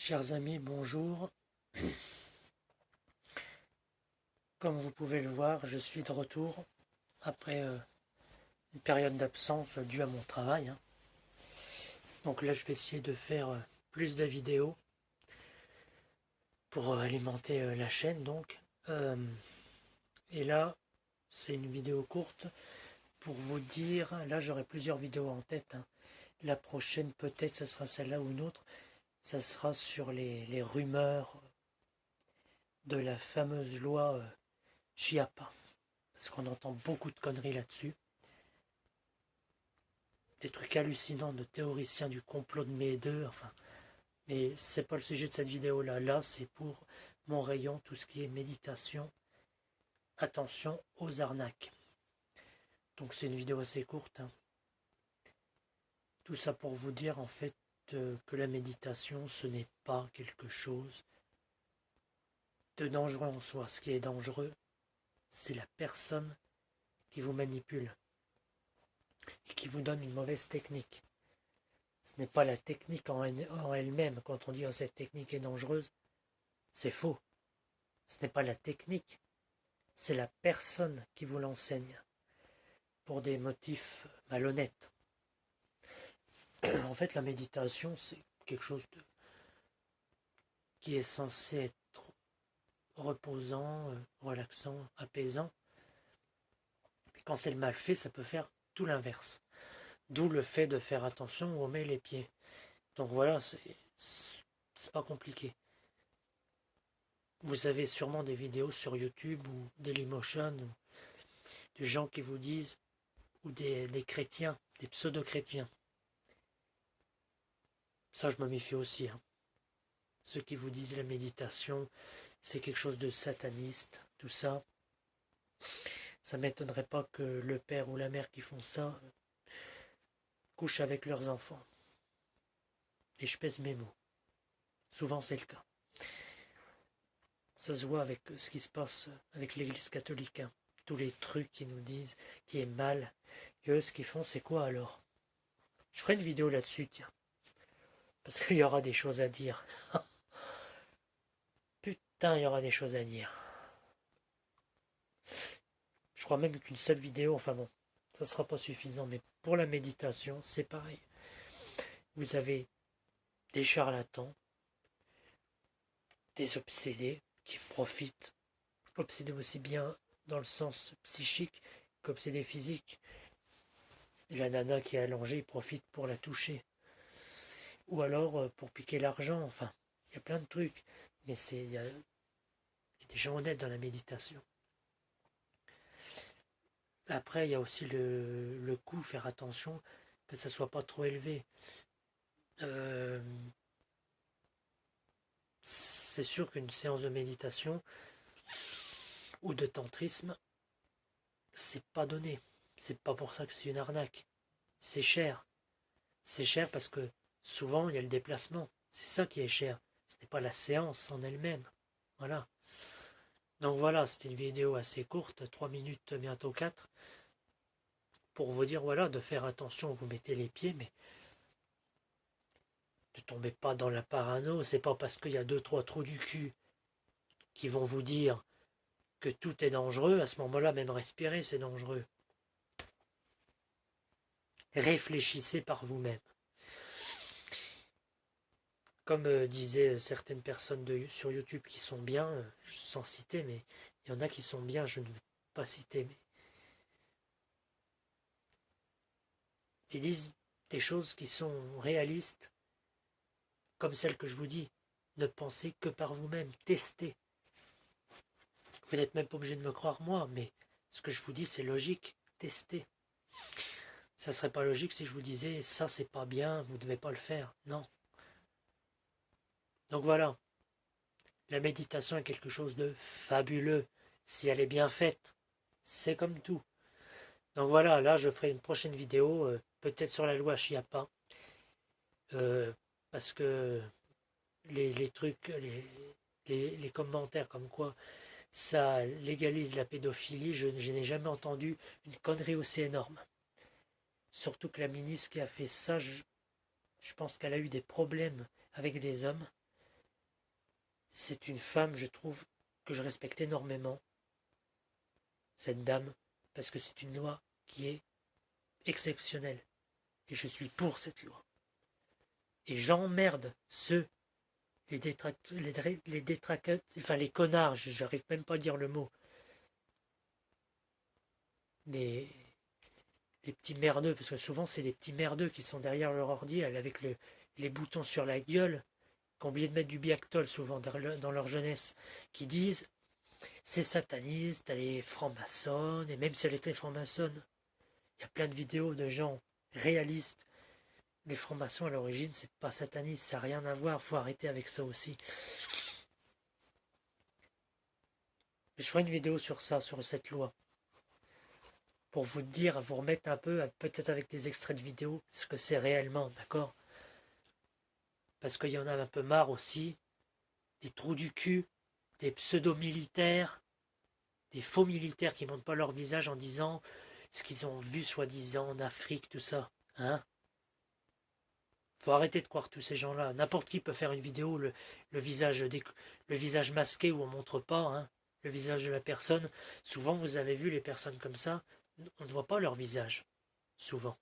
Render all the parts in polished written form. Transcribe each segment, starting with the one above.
Chers amis, bonjour. Comme vous pouvez le voir, je suis de retour après une période d'absence due à mon travail, hein. Donc là, je vais essayer de faire plus de vidéos pour alimenter la chaîne. Donc, Euh, et là, c'est une vidéo courte pour vous dire. Là, j'aurai plusieurs vidéos en tête, hein. La prochaine, peut-être, ce sera celle-là ou une autre. Ça sera sur les rumeurs de la fameuse loi Chiappa. Parce qu'on entend beaucoup de conneries là-dessus. Des trucs hallucinants de théoriciens du complot de mes deux, enfin. Mais c'est pas le sujet de cette vidéo-là. Là, c'est pour mon rayon, tout ce qui est méditation. Attention aux arnaques. Donc c'est une vidéo assez courte, hein. Tout ça pour vous dire en fait que la méditation, ce n'est pas quelque chose de dangereux en soi. Ce qui est dangereux, c'est la personne qui vous manipule et qui vous donne une mauvaise technique. Ce n'est pas la technique en elle-même. Quand on dit oh, cette technique est dangereuse, c'est faux. Ce n'est pas la technique, c'est la personne qui vous l'enseigne pour des motifs malhonnêtes. En fait, la méditation, c'est quelque chose qui est censé être reposant, relaxant, apaisant. Mais quand c'est le mal fait, ça peut faire tout l'inverse. D'où le fait de faire attention où on met les pieds. Donc voilà, c'est pas compliqué. Vous avez sûrement des vidéos sur YouTube ou Dailymotion, ou des gens qui vous disent, ou des chrétiens, des pseudo-chrétiens. Ça, je me méfie aussi, hein. Ceux qui vous disent la méditation, c'est quelque chose de sataniste, tout ça. Ça m'étonnerait pas que le père ou la mère qui font ça couchent avec leurs enfants. Et je pèse mes mots. Souvent, c'est le cas. Ça se voit avec ce qui se passe avec l'Église catholique, hein. Tous les trucs qu'ils nous disent qui est mal. Et eux, ce qu'ils font, c'est quoi alors? Je ferai une vidéo là-dessus, tiens. Parce qu'il y aura des choses à dire. Putain, il y aura des choses à dire. Je crois même qu'une seule vidéo, enfin bon, ça sera pas suffisant, mais pour la méditation, c'est pareil. Vous avez des charlatans, des obsédés qui profitent, obsédés aussi bien dans le sens psychique qu'obsédés physique. Et la nana qui est allongée, il profite pour la toucher. Ou alors pour piquer l'argent, enfin, il y a plein de trucs. Mais il y a des gens honnêtes dans la méditation. Après, il y a aussi le coût, faire attention que ça soit pas trop élevé. Euh, c'est sûr qu'une séance de méditation ou de tantrisme, c'est pas donné. C'est pas pour ça que c'est une arnaque. C'est cher. C'est cher parce que souvent il y a le déplacement. C'est ça qui est cher. Ce n'est pas la séance en elle-même. Voilà. Donc voilà, c'était une vidéo assez courte, 3 minutes, bientôt 4, pour vous dire voilà, de faire attention, vous mettez les pieds, mais ne tombez pas dans la parano. C'est pas parce qu'il y a 2-3 trous du cul qui vont vous dire que tout est dangereux, à ce moment-là, même respirer, c'est dangereux. Réfléchissez par vous-même. Comme disaient certaines personnes sur YouTube qui sont bien, sans citer, mais il y en a qui sont bien, je ne veux pas citer, mais ils disent des choses qui sont réalistes, comme celles que je vous dis. Ne pensez que par vous-même, testez. Vous n'êtes même pas obligé de me croire moi, mais ce que je vous dis, c'est logique, testez. Ça serait pas logique si je vous disais ça c'est pas bien, vous ne devez pas le faire. Non. Donc voilà, la méditation est quelque chose de fabuleux si elle est bien faite. C'est comme tout. Donc voilà, là je ferai une prochaine vidéo, peut-être sur la loi Chiappa, euh, parce que les trucs, les commentaires comme quoi ça légalise la pédophilie, je n'ai jamais entendu une connerie aussi énorme. Surtout que la ministre qui a fait ça, je pense qu'elle a eu des problèmes avec des hommes. c'est une femme, je trouve, que je respecte énormément, cette dame, parce que c'est une loi qui est exceptionnelle. Et je suis pour cette loi. Et j'emmerde ceux, les détraqueurs, enfin les connards, j'arrive même pas à dire le mot, les, les petits merdeux, parce que souvent c'est des petits merdeux qui sont derrière leur ordi avec les boutons sur la gueule, qui ont oublié de mettre du Biactol souvent dans leur jeunesse, qui disent c'est sataniste, elle est franc-maçonne, et même si elle était franc-maçonne, il y a plein de vidéos de gens réalistes. Les francs-maçons à l'origine, c'est pas sataniste, ça n'a rien à voir, faut arrêter avec ça aussi. Je ferai une vidéo sur ça, sur cette loi, pour vous dire, vous remettre un peu, peut-être avec des extraits de vidéos, ce que c'est réellement, d'accord? Parce qu'il y en a un peu marre aussi, des trous du cul, des pseudo-militaires, des faux militaires qui montrent pas leur visage en disant ce qu'ils ont vu soi-disant en Afrique, tout ça. Hein? Faut arrêter de croire tous ces gens-là. N'importe qui peut faire une vidéo, le visage masqué où on montre pas hein, le visage de la personne. Souvent, vous avez vu les personnes comme ça, on ne voit pas leur visage. Souvent.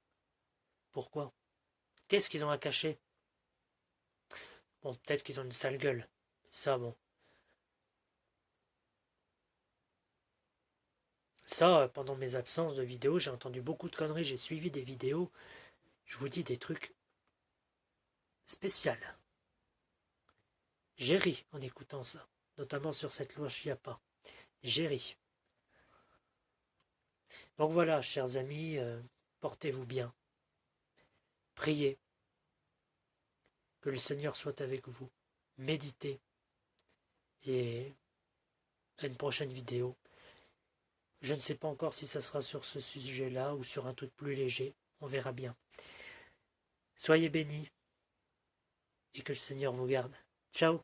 Pourquoi? Qu'est-ce qu'ils ont à cacher? Bon, peut-être qu'ils ont une sale gueule. Ça, bon. Ça, pendant mes absences de vidéos, j'ai entendu beaucoup de conneries, j'ai suivi des vidéos. Je vous dis des trucs spéciaux. J'ai ri en écoutant ça, notamment sur cette loi Chiappa. J'ai ri. Donc voilà, chers amis, portez-vous bien. Priez. Que le Seigneur soit avec vous. Méditez. Et à une prochaine vidéo. Je ne sais pas encore si ça sera sur ce sujet-là ou sur un truc plus léger. On verra bien. Soyez bénis et que le Seigneur vous garde. Ciao.